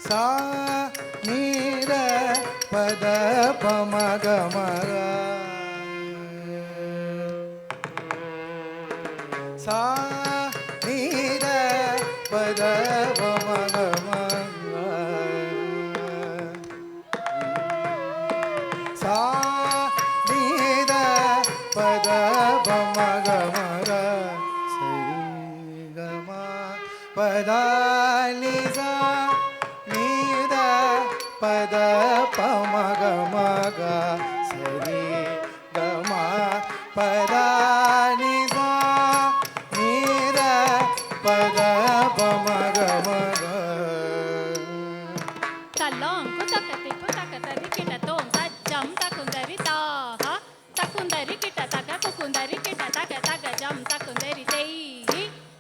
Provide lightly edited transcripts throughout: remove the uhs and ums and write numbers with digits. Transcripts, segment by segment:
சா நீர பத பமக மக சா நீர பத பமக மக சா நீர பத பமக மக சரி கம பதானி சா நீர பத பமக மக சரி கம பதானி சா நீர பத பமக மக தலோங்கு தக்கத்திக்கு தக்கத்தரி கிட்ட தோம் சஜ்ஜம் தக்குந்தரி தாஹ தக்குந்தரி கிட்ட தக்க புக்குந்தரி கிட்ட தக்க தக்க ஜம் தக்குந்தரி தெய்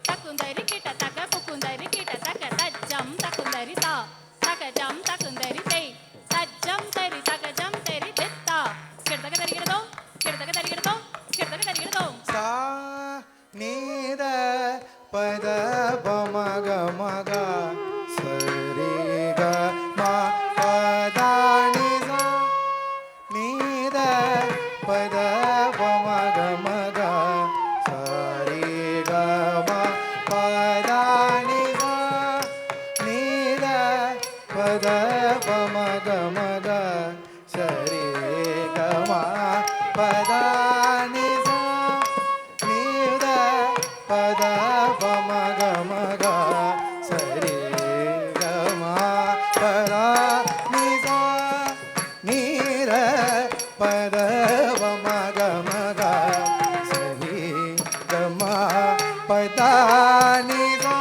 தக்குந்தரி கிட்ட தக்க புக்குந்தரி கிட்ட தக்க தஜ்ஜம் தக்குந்தரி தா தக்க ஜம் தக்குந்தரி தெய் தஜ்ஜம் தரி தக்க ஜம் தரி தெத்தா கிடதக தரிகிறதோ கிடதக தரிகிறதோ கிடதக தரிகிறதோ சா நீர பத பமக மக சரி க ம பதானி சா நீர பத பமக மக சரி க ம பதானி சா நீர பத பமக மக சரி க ம பதானி சா நீர பத பமக மக சரி க ம பதானி சா நீர பத பமக மக சரி க ம பதானி சா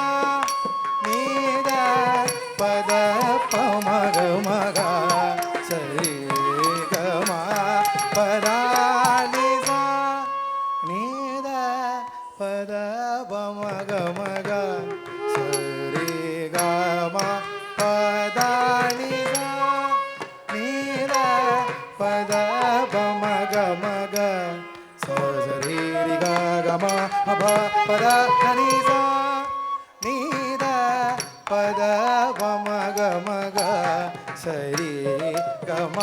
நீர பத பமக மக சரி க ம பதானி சா நீர பத பமக மக சரி க ம பதானி சா நீர பத பமக மக சரி க ம ப பதானி சா நீர பத பமக மக சரி க ம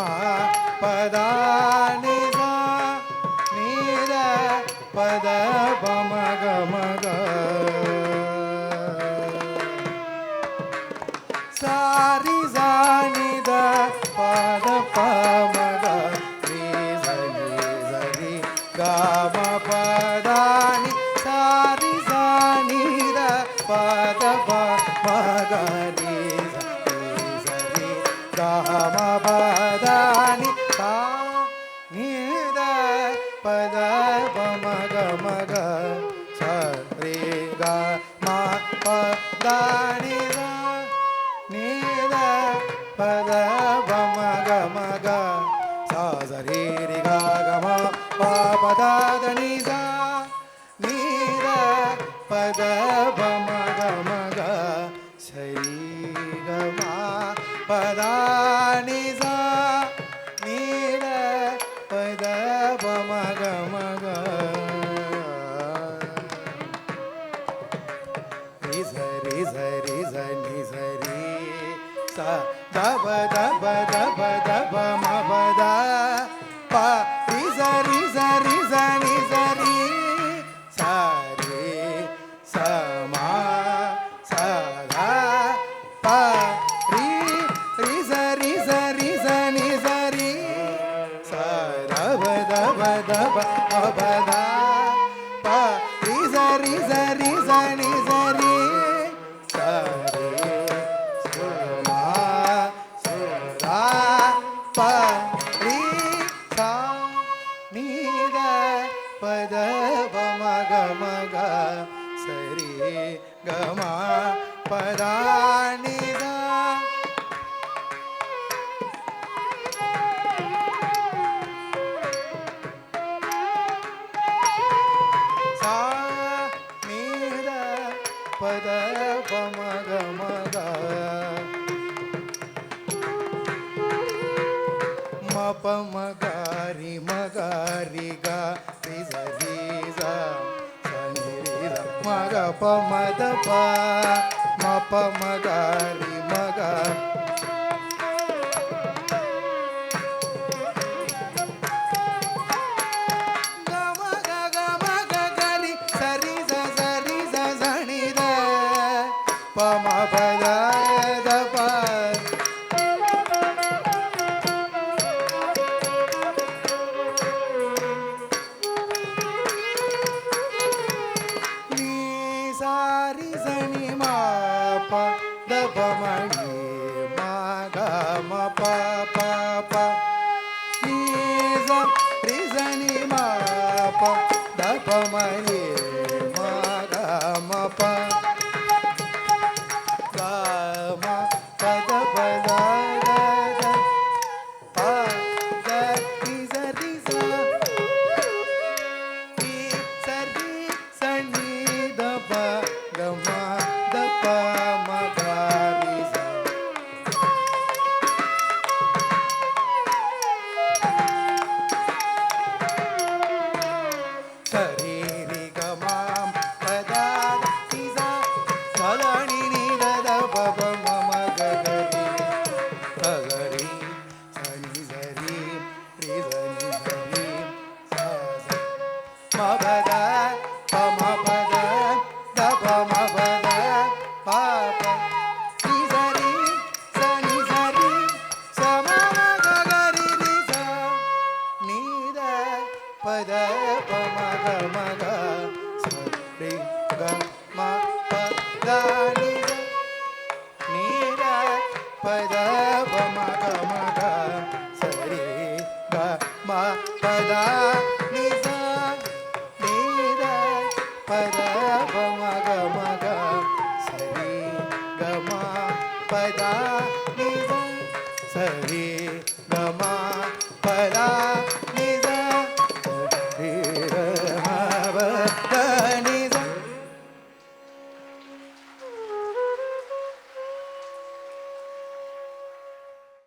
பதானி சா நீர பத பமக மக சாரி சானி த பத பமக ரி சரி சரி க ம பதானி சாரி சானி த பத பமக ரி சரி க ம பதானி சா நீர பத பமக மக சரி க ம பதானி சா நீர பத பமக மக சா சரி க ம பதானி சா நீர பத பமக மக சரி க ம பதானி சா நீர பத பமக மக ரி சரி சரி சனி சரி ச தப தப தப தப ம பத ப ரி சரி சரி சனி சரி சரி ச ம ச த ப ரி ரி சரி சரி சனி சரி ச தப தப தப ம பத ப ரி சரி சரி சனி சரி சரி ச ம ச த ப ரி சா நீர பத பமக மக சரி க ம பதானி சா சா நீர பத பமக மக ம பமகாரி மகாரி க ரி சரி ச சனி ரி த மக பமத ப ம பமகாரி மக பம பத தப நீ சாரி சனி மா ப தப மணி மா க ம ப ப ப நீ ச ரி சனி மா ப தப மணி மா க ம ப க ம பத பத த த ப த ரி ச ரி ச ரி ச ரி ச நி த ப க ம த ப ம க ரி ச சரி ரி க ம ப த ரி ச ச த நி நி த த ப ப ம ம க க ரி க க ரி ச நி ச ரி ரி ச நி ச ரி ச ச ம ப த ப ம ப த த ப ம ப த ப ப ரி ச ரி ச நி ச ரி ச ம ம க க ரி ரி ச நீ த ப த ப ம க ம க ச ரி க ம ப த நி த நீ த ப த ப ம க ம க ச ரி க ம ப த நி ச நீ த ப த ப ம க ம க ச ரி க ம ப த நி ச ச ரி க ம ப த